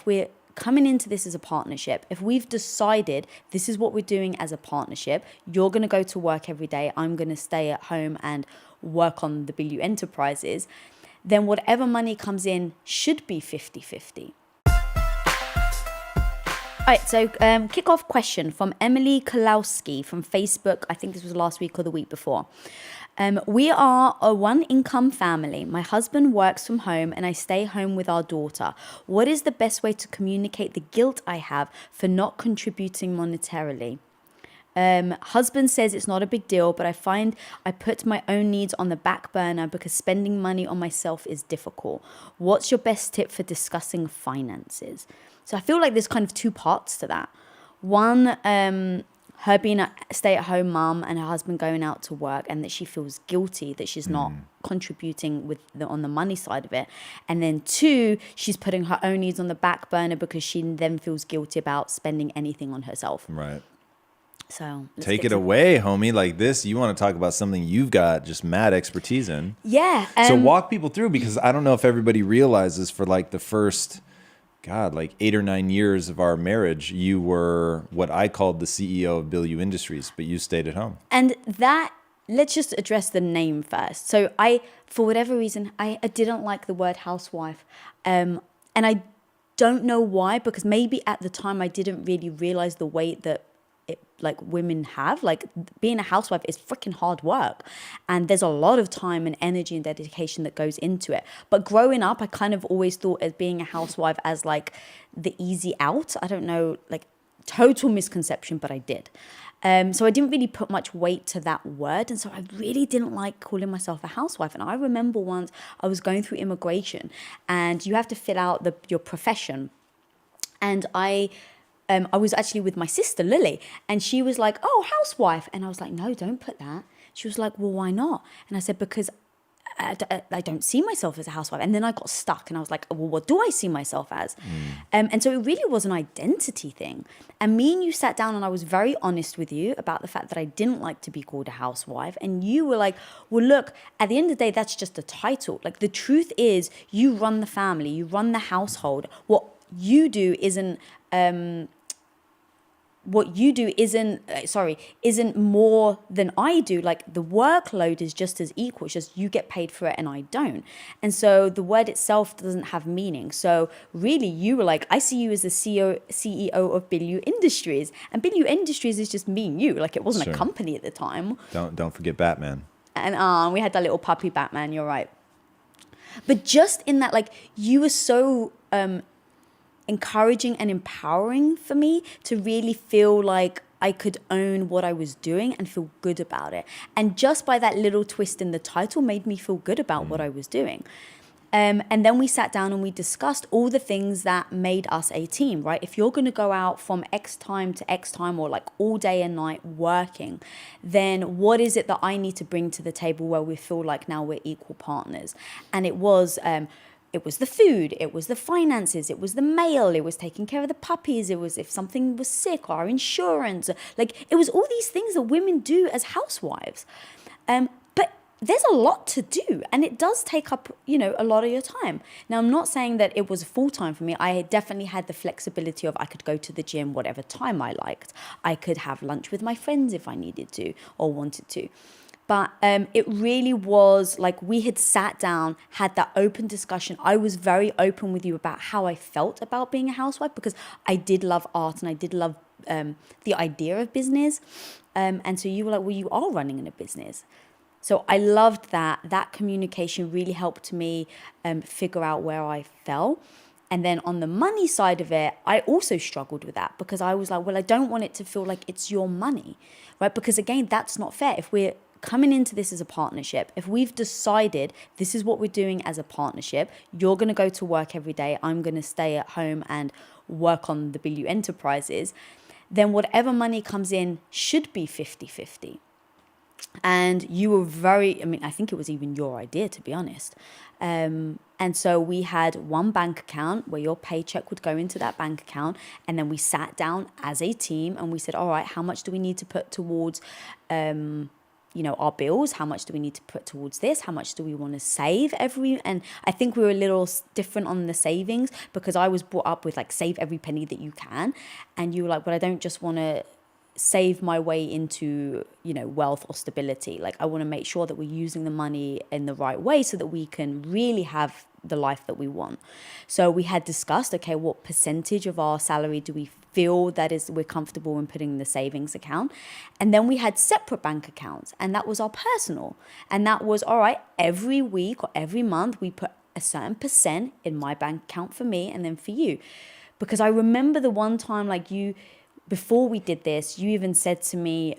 if we're coming into this as a partnership, if we've decided this is what we're doing as a partnership, you're going to go to work every day, I'm going to stay at home and work on the Bilyeu enterprises, then whatever money comes in should be 50-50. All right, so kick-off question from Emily Kolowski from Facebook. I think this was last week or the week before. We are a one-income family. My husband works from home and I stay home with our daughter. What is the best way to communicate the guilt I have for not contributing monetarily? Husband says it's not a big deal, but I find I put my own needs on the back burner because spending money on myself is difficult. What's your best tip for discussing finances? So I feel like there's kind of two parts to that. One, her being a stay-at-home mum and her husband going out to work, and that she feels guilty that she's not contributing on the money side of it. And then two, she's putting her own needs on the back burner because she then feels guilty about spending anything on herself. Right. So take it away, homie. Like this, you want to talk about something you've got just mad expertise in. Yeah. So walk people through, because I don't know if everybody realizes for like the first, like 8 or 9 years of our marriage, you were what I called the CEO of Bilyeu Industries, but you stayed at home. And that, let's just address the name first. So for whatever reason, I didn't like the word housewife. And I don't know why, because maybe at the time I didn't really realize the weight that women have. Like, being a housewife is freaking hard work, and there's a lot of time and energy and dedication that goes into it. But growing up, I kind of always thought as being a housewife as like the easy out. I don't know, like total misconception, but I did. So I didn't really put much weight to that word, and so I really didn't like calling myself a housewife. And I remember once I was going through immigration, and you have to fill out your profession, and I was actually with my sister, Lily, and she was like, oh, housewife. And I was like, no, don't put that. She was like, well, why not? And I said, because I don't see myself as a housewife. And then I got stuck and I was like, well, what do I see myself as? And so it really was an identity thing. And me and you sat down and I was very honest with you about the fact that I didn't like to be called a housewife. And you were like, well, look, at the end of the day, that's just a title. Like, the truth is, you run the family, you run the household. What you do isn't more than I do. Like, the workload is just as equal. It's just you get paid for it and I don't. And so the word itself doesn't have meaning. So really, you were like, I see you as the CEO of Bilyeu Industries, and Bilyeu Industries is just me and you. Like, it wasn't a company at the time. Don't forget Batman. And we had that little puppy Batman. You're right. But just in that, like, you were so encouraging and empowering for me to really feel like I could own what I was doing and feel good about it. And just by that little twist in the title made me feel good about what I was doing. And then we sat down and we discussed all the things that made us a team, right? If you're going to go out from X time to X time, or like all day and night working, then what is it that I need to bring to the table where we feel like now we're equal partners? And it was the food, it was the finances, it was the mail, it was taking care of the puppies, it was if something was sick, or our insurance. Like, it was all these things that women do as housewives. But there's a lot to do, and it does take up, a lot of your time. Now, I'm not saying that it was full-time for me. I definitely had the flexibility of I could go to the gym whatever time I liked. I could have lunch with my friends if I needed to or wanted to. But it really was like we had sat down, had that open discussion. I was very open with you about how I felt about being a housewife, because I did love art and I did love the idea of business. And so you were like, well, you are running in a business. So I loved that. That communication really helped me figure out where I fell. And then on the money side of it, I also struggled with that, because I was like, well, I don't want it to feel like it's your money, right? Because again, that's not fair. If we're coming into this as a partnership, if we've decided this is what we're doing as a partnership, you're going to go to work every day, I'm going to stay at home and work on the Bilyeu enterprises, then whatever money comes in should be 50-50. And you were I think it was even your idea, to be honest. And so we had one bank account where your paycheck would go into that bank account. And then we sat down as a team and we said, all right, how much do we need to put towards our bills, how much do we need to put towards this, how much do we want to save and I think we were a little different on the savings, because I was brought up with like, save every penny that you can, and you were like, but I don't just want to save my way into wealth or stability. Like, I want to make sure that we're using the money in the right way so that we can really have the life that we want. So we had discussed, okay, what percentage of our salary do we feel that we're comfortable in putting in the savings account? And then we had separate bank accounts, and that was our personal. And that was, all right, every week or every month we put a certain percent in my bank account for me and then for you. Because I remember the one time, like, before we did this, you even said to me,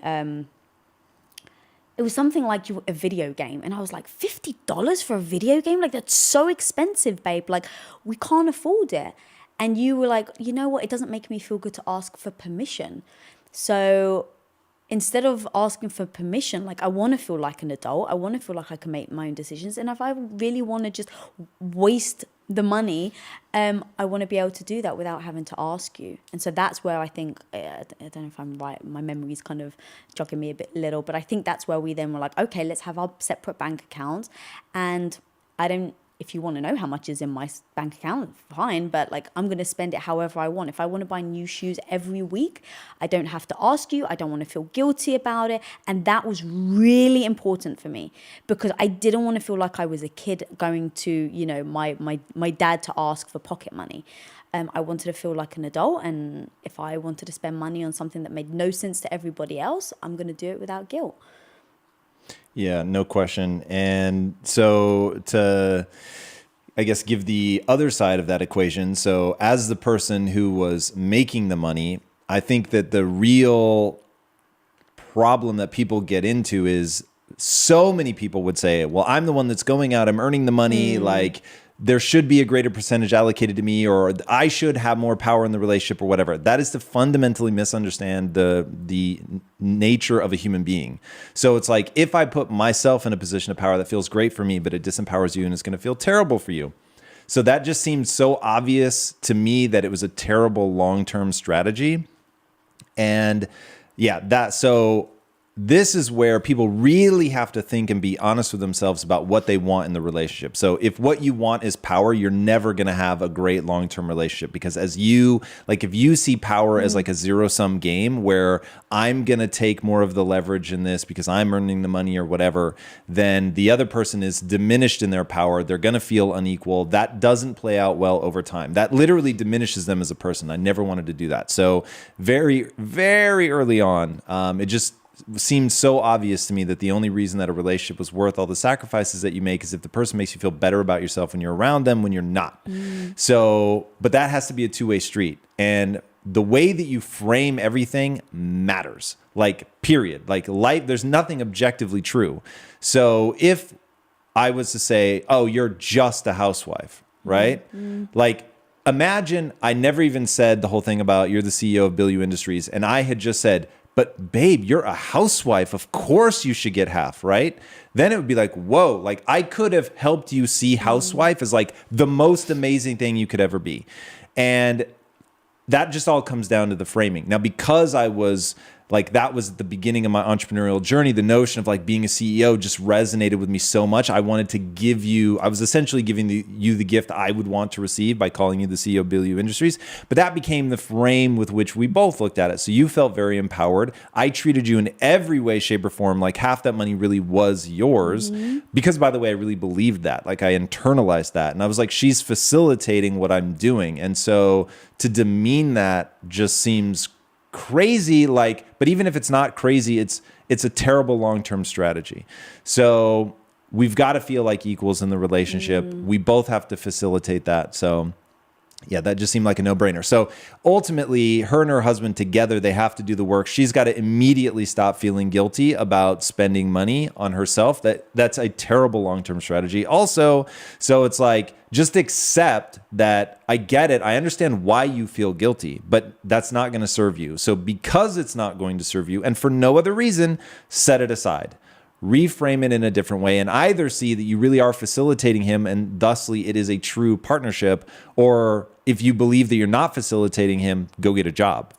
it was something like a video game. And I was like, $50 for a video game? Like, that's so expensive, babe. Like, we can't afford it. And you were like, you know what? It doesn't make me feel good to ask for permission. So instead of asking for permission, like, I want to feel like an adult. I want to feel like I can make my own decisions. And if I really want to just waste the money, I want to be able to do that without having to ask you. And so that's where I think, I don't know if I'm right, my memory's kind of jogging me a bit little, but I think that's where we then were like, okay, let's have our separate bank accounts. And if you want to know how much is in my bank account, fine, but like, I'm going to spend it however I want. If I want to buy new shoes every week, I don't have to ask you. I don't want to feel guilty about it. And that was really important for me, because I didn't want to feel like I was a kid going to, my dad to ask for pocket money. I wanted to feel like an adult. And if I wanted to spend money on something that made no sense to everybody else, I'm going to do it without guilt. Yeah, no question. And so to, I guess, give the other side of that equation. So as the person who was making the money, I think that the real problem that people get into is, so many people would say, well, I'm the one that's going out, I'm earning the money, like, there should be a greater percentage allocated to me, or I should have more power in the relationship, or whatever. That is to fundamentally misunderstand the nature of a human being. So it's like, if I put myself in a position of power that feels great for me, but it disempowers you and it's going to feel terrible for you. So that just seemed so obvious to me that it was a terrible long-term strategy. And yeah, so this is where people really have to think and be honest with themselves about what they want in the relationship. So if what you want is power, you're never going to have a great long-term relationship, because if you see power as like a zero-sum game where I'm going to take more of the leverage in this because I'm earning the money or whatever, then the other person is diminished in their power. They're going to feel unequal. That doesn't play out well over time. That literally diminishes them as a person. I never wanted to do that. So very, very early on, it just seemed so obvious to me that the only reason that a relationship was worth all the sacrifices that you make is if the person makes you feel better about yourself when you're around them, when you're not. So, but that has to be a two-way street. And the way that you frame everything matters, like, period. Like, life, there's nothing objectively true. So if I was to say, oh, you're just a housewife, right? Like, imagine I never even said the whole thing about you're the CEO of Bilyeu Industries, and I had just said, but babe, you're a housewife. Of course you should get half, right? Then it would be like, whoa, like, I could have helped you see housewife as like the most amazing thing you could ever be. And that just all comes down to the framing. Now, because I was like, that was the beginning of my entrepreneurial journey, the notion of like being a CEO just resonated with me so much. I wanted to give you, I was essentially giving you the gift I would want to receive by calling you the CEO of Bilyeu Industries. But that became the frame with which we both looked at it. So you felt very empowered. I treated you in every way, shape, or form like half that money really was yours. Because, by the way, I really believed that. Like, I internalized that. And I was like, she's facilitating what I'm doing. And so to demean that just seems crazy. Like, but even if it's not crazy, it's a terrible long-term strategy. So we've got to feel like equals in the relationship. We both have to facilitate that. So yeah, that just seemed like a no-brainer. So ultimately, her and her husband together, they have to do the work. She's got to immediately stop feeling guilty about spending money on herself. That's a terrible long-term strategy. Also, so it's like, just accept that I get it. I understand why you feel guilty, but that's not going to serve you. So because it's not going to serve you, and for no other reason, set it aside. Reframe it in a different way, and either see that you really are facilitating him and thusly it is a true partnership, or if you believe that you're not facilitating him, go get a job.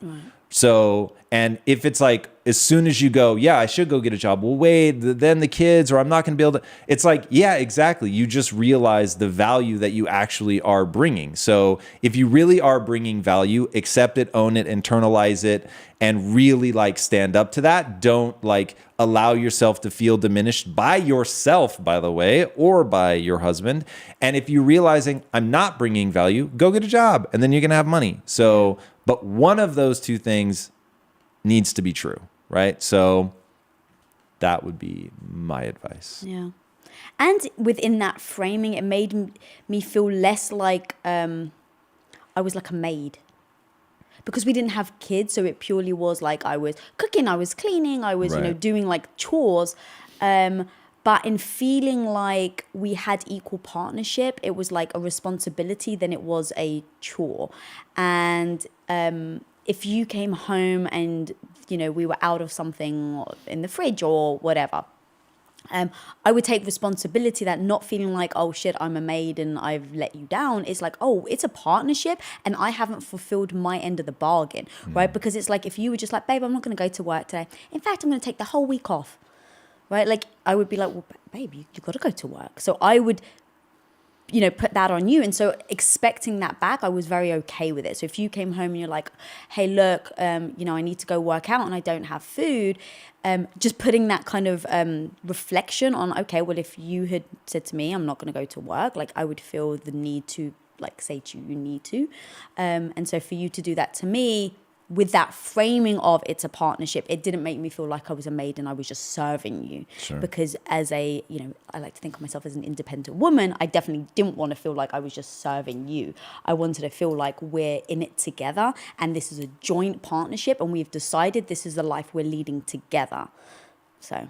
So, and if it's like, as soon as you go, yeah, I should go get a job. Well, wait, then the kids, or I'm not going to be able to. It's like, yeah, exactly. You just realize the value that you actually are bringing. So if you really are bringing value, accept it, own it, internalize it, and really like stand up to that. Don't like allow yourself to feel diminished by yourself, by the way, or by your husband. And if you're realizing I'm not bringing value, go get a job and then you're going to have money. So, but one of those two things needs to be true, right? So that would be my advice. Yeah. And within that framing, it made me feel less like I was like a maid. Because we didn't have kids, so it purely was like I was cooking, I was cleaning, I was, doing like chores. But in feeling like we had equal partnership, it was like a responsibility than it was a chore. And if you came home and, we were out of something in the fridge or whatever, I would take responsibility, that not feeling like, oh shit, I'm a maid and I've let you down. It's like, oh, it's a partnership and I haven't fulfilled my end of the bargain, right? Because it's like, if you were just like, babe, I'm not going to go to work today. In fact, I'm going to take the whole week off, right? Like I would be like, well, babe, you got to go to work. So I would, put that on you. And so expecting that back, I was very okay with it. So if you came home and you're like, hey, look, I need to go work out and I don't have food, just putting that kind of reflection on, okay, well, if you had said to me, I'm not going to go to work, like I would feel the need to like say to you, you need to. And so for you to do that to me, with that framing of it's a partnership, it didn't make me feel like I was a maid and I was just serving you. Sure. Because as I like to think of myself as an independent woman, I definitely didn't want to feel like I was just serving you. I wanted to feel like we're in it together and this is a joint partnership and we've decided this is the life we're leading together. So